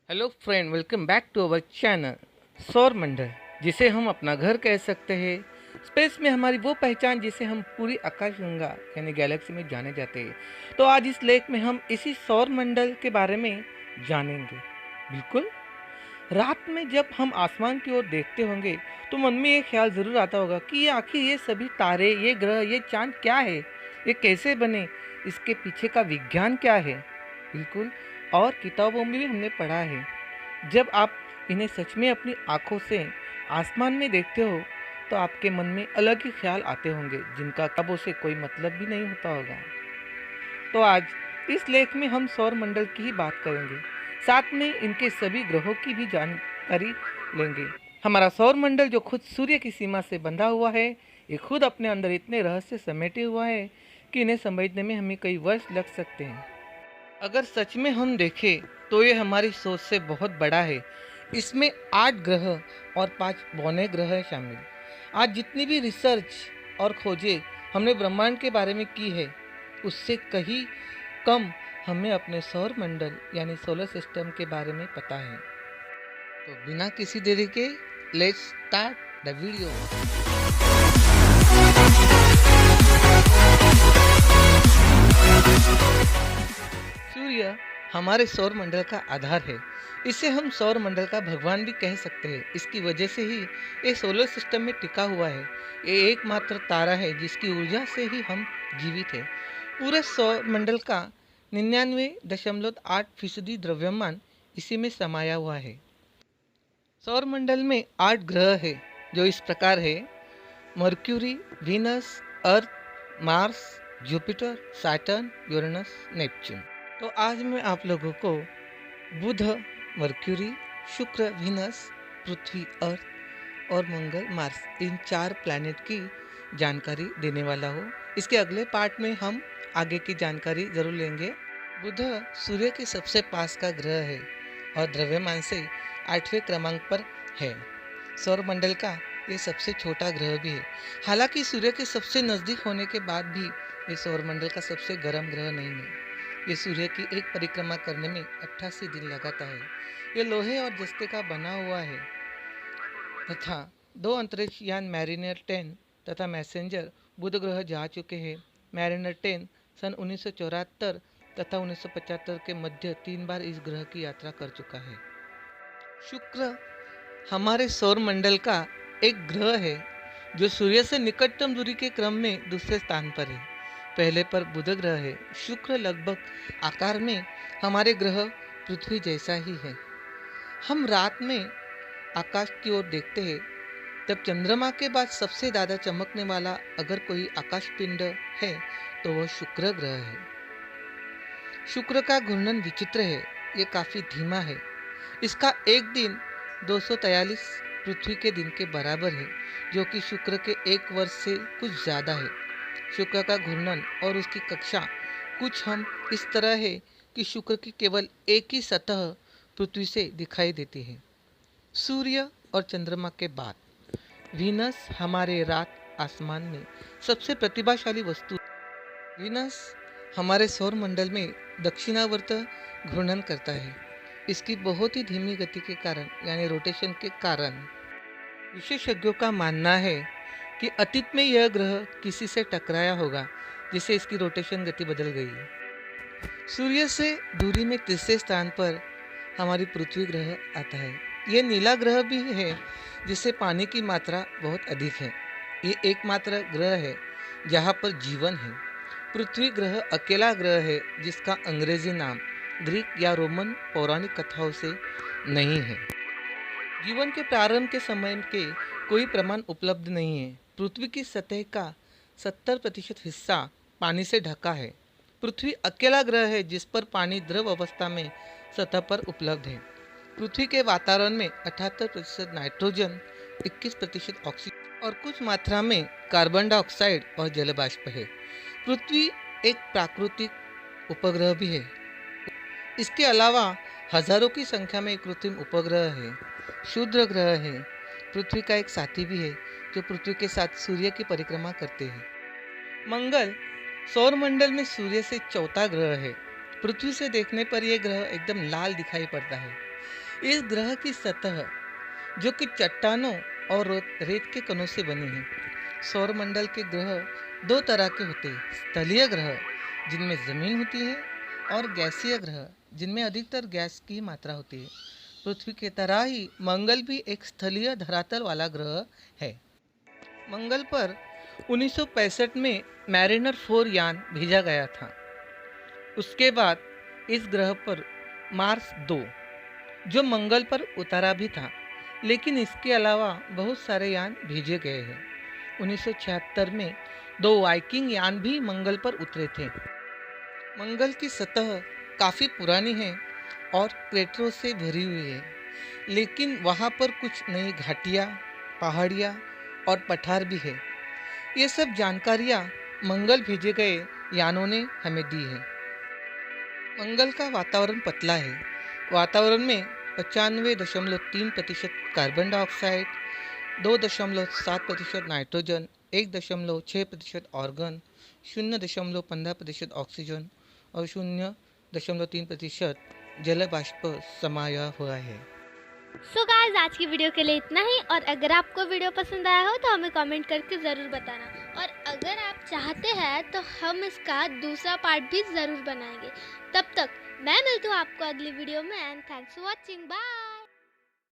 Hello friend, welcome back to our channel. सौर मंडल, जिसे हम अपना घर कह सकते हैं। स्पेस में हमारी वो पहचान जिसे हम पूरी आकाशगंगा यानी गैलेक्सी में जाने जाते हैं। तो आज इस लेख में हम इसी सौर मंडल के बारे में जानेंगे। बिल्कुल, रात में जब हम आसमान की ओर देखते होंगे तो मन में ये ख्याल ज़रूर आता होगा कि ये आखिर ये सभी तारे, ये ग्रह, ये चांद क्या है, ये कैसे बने, इसके पीछे का विज्ञान क्या है। बिल्कुल, और किताबों में भी हमने पढ़ा है। जब आप इन्हें सच में अपनी आंखों से आसमान में देखते हो तो आपके मन में अलग ही ख्याल आते होंगे जिनका किताबों से कोई मतलब भी नहीं होता होगा। तो आज इस लेख में हम सौर मंडल की ही बात करेंगे, साथ में इनके सभी ग्रहों की भी जानकारी लेंगे। हमारा सौर मंडल जो खुद सूर्य की सीमा से बंधा हुआ है, ये खुद अपने अंदर इतने रहस्य समेटे हुआ है कि इन्हें समझने में हमें कई वर्ष लग सकते हैं। अगर सच में हम देखें तो ये हमारी सोच से बहुत बड़ा है। इसमें 8 ग्रह और 5 बौने ग्रह है शामिल। आज जितनी भी रिसर्च और खोजें हमने ब्रह्मांड के बारे में की है, उससे कहीं कम हमें अपने सौर मंडल यानी सोलर सिस्टम के बारे में पता है। तो बिना किसी देरी के लेट्स स्टार्ट द वीडियो। सूर्य हमारे सौर मंडल का आधार है। इसे हम सौर मंडल का भगवान भी कह सकते हैं। इसकी वजह से ही ये सोलर सिस्टम में टिका हुआ है। ये एकमात्र तारा है जिसकी ऊर्जा से ही हम जीवित हैं। पूरे सौर मंडल का 99.8% द्रव्यमान इसी में समाया हुआ है। सौर मंडल में 8 ग्रह है जो इस प्रकार है: Mercury, Venus, Earth, Mars, Jupiter, Saturn, Uranus, Neptune. तो आज मैं आप लोगों को बुध, मर्क्यूरी, शुक्र, वीनस, पृथ्वी, अर्थ और मंगल, मार्स, इन 4 प्लैनेट की जानकारी देने वाला हूँ। इसके अगले पार्ट में हम आगे की जानकारी जरूर लेंगे। बुध सूर्य के सबसे पास का ग्रह है और द्रव्यमान से 8वें क्रमांक पर है। सौर मंडल का ये सबसे छोटा ग्रह भी है। हालांकि सूर्य के सबसे नज़दीक होने के बाद भी ये सौर मंडल का सबसे गर्म ग्रह नहीं है। ये सूर्य की एक परिक्रमा करने में 88 दिन लगाता है। ये लोहे और जस्ते का बना हुआ है तथा 2 अंतरिक्ष यान मैरिनर 10 तथा मैसेंजर बुध ग्रह जा चुके हैं। मैरिनर 10 सन 1974 तथा 1975 के मध्य 3 बार इस ग्रह की यात्रा कर चुका है। शुक्र हमारे सौर मंडल का एक ग्रह है जो सूर्य से निकटतम दूरी के क्रम में दूसरे स्थान पर है। पहले पर बुध ग्रह है। शुक्र लगभग आकार में हमारे ग्रह पृथ्वी जैसा ही है। हम रात में आकाश की ओर देखते हैं तब चंद्रमा के बाद सबसे ज़्यादा चमकने वाला अगर कोई आकाश पिंड है तो वह शुक्र ग्रह है। शुक्र का घूर्णन विचित्र है। ये काफ़ी धीमा है। इसका एक दिन 243 पृथ्वी के दिन के बराबर है, जो कि शुक्र के 1 वर्ष से कुछ ज़्यादा है। शुक्र का घूर्णन और उसकी कक्षा कुछ हम इस तरह है कि शुक्र की केवल एक ही सतह पृथ्वी से दिखाई देती है। सूर्य और चंद्रमा के बाद वीनस हमारे रात आसमान में सबसे प्रतिभाशाली वस्तु। वीनस हमारे सौर मंडल में दक्षिणावर्त घूर्णन करता है। इसकी बहुत ही धीमी गति के कारण यानी रोटेशन के कारण विशेषज्ञों का मानना है कि अतीत में यह ग्रह किसी से टकराया होगा जिससे इसकी रोटेशन गति बदल गई। सूर्य से दूरी में तीसरे स्थान पर हमारी पृथ्वी ग्रह आता है। यह नीला ग्रह भी है जिससे पानी की मात्रा बहुत अधिक है। ये एकमात्र ग्रह है जहाँ पर जीवन है। पृथ्वी ग्रह अकेला ग्रह है जिसका अंग्रेजी नाम ग्रीक या रोमन पौराणिक कथाओं से नहीं है। जीवन के प्रारंभ के समय के कोई प्रमाण उपलब्ध नहीं है। पृथ्वी की सतह का 70% हिस्सा पानी से ढका है। पृथ्वी अकेला ग्रह है जिस पर पानी द्रव अवस्था में सतह पर उपलब्ध है। पृथ्वी के वातावरण में 78% नाइट्रोजन, 21% ऑक्सीजन और कुछ मात्रा में कार्बन डाइऑक्साइड और जलवाष्प है। पृथ्वी एक प्राकृतिक उपग्रह भी है। इसके अलावा हजारों की संख्या में कृत्रिम उपग्रह है। क्षुद्र ग्रह है। पृथ्वी का एक साथी भी है जो पृथ्वी के साथ सूर्य की परिक्रमा करते हैं। मंगल सौर मंडल में सूर्य से चौथा ग्रह है। पृथ्वी से देखने पर यह ग्रह एकदम लाल दिखाई पड़ता है। इस ग्रह की सतह, जो कि चट्टानों और रेत के कणों से बनी है। सौर मंडल के ग्रह दो तरह के होते हैं, स्थलीय ग्रह जिनमें जमीन होती है और गैसीय ग्रह जिनमें अधिकतर गैस की मात्रा होती है। पृथ्वी की तरह ही मंगल भी एक स्थलीय धरातल वाला ग्रह है। मंगल पर 1965 में मैरिनर 4 यान भेजा गया था। उसके बाद इस ग्रह पर मार्स 2, जो मंगल पर उतारा भी था, लेकिन इसके अलावा बहुत सारे यान भेजे गए हैं। 1976 में 2 वाइकिंग यान भी मंगल पर उतरे थे। मंगल की सतह काफ़ी पुरानी है और क्रेटरों से भरी हुई है, लेकिन वहाँ पर कुछ नई घाटियाँ, पहाड़ियाँ और पठार भी है। ये सब जानकारियाँ मंगल भेजे गए यानों ने हमें दी है। मंगल का वातावरण पतला है। वातावरण में 95.3% carbon dioxide, 2.7% nitrogen, 1.6% organ, 0.15% oxygen और 0.3% जल बाष्प समाया हुआ है। सो गाइस, आज की वीडियो के लिए इतना ही। और अगर आपको वीडियो पसंद आया हो तो हमें कमेंट करके ज़रूर बताना, और अगर आप चाहते हैं तो हम इसका दूसरा पार्ट भी ज़रूर बनाएंगे। तब तक मैं मिलती हूँ आपको अगली वीडियो में, and thanks for watching. Bye.